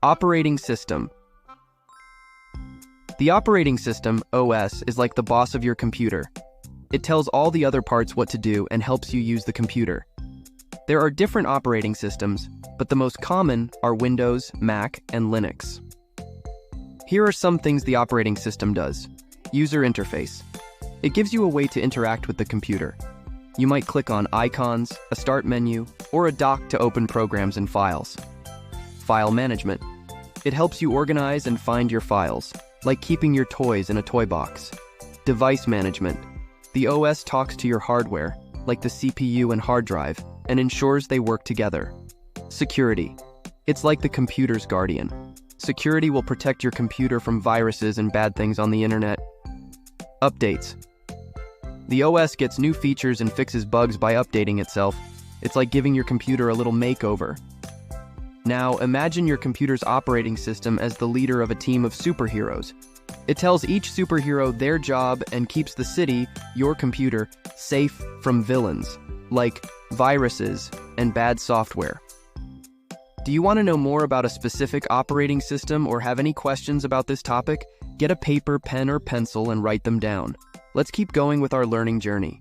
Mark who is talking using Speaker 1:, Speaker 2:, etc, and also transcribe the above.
Speaker 1: Operating system. The operating system, OS, is like the boss of your computer. It tells all the other parts what to do and helps you use the computer. There are different operating systems, but the most common are Windows, Mac, and Linux. Here are some things the operating system does. User interface. It gives you a way to interact with the computer. You might click on icons, a start menu, or a dock to open programs and files. File management. It helps you organize and find your files, like keeping your toys in a toy box. Device management. The OS talks to your hardware, like the CPU and hard drive, and ensures they work together. Security. It's like the computer's guardian. Security will protect your computer from viruses and bad things on the internet. Updates. The OS gets new features and fixes bugs by updating itself. It's like giving your computer a little makeover. Now, imagine your computer's operating system as the leader of a team of superheroes. It tells each superhero their job and keeps the city, your computer, safe from villains, like viruses and bad software. Do you want to know more about a specific operating system or have any questions about this topic? Get a paper, pen, or pencil and write them down. Let's keep going with our learning journey.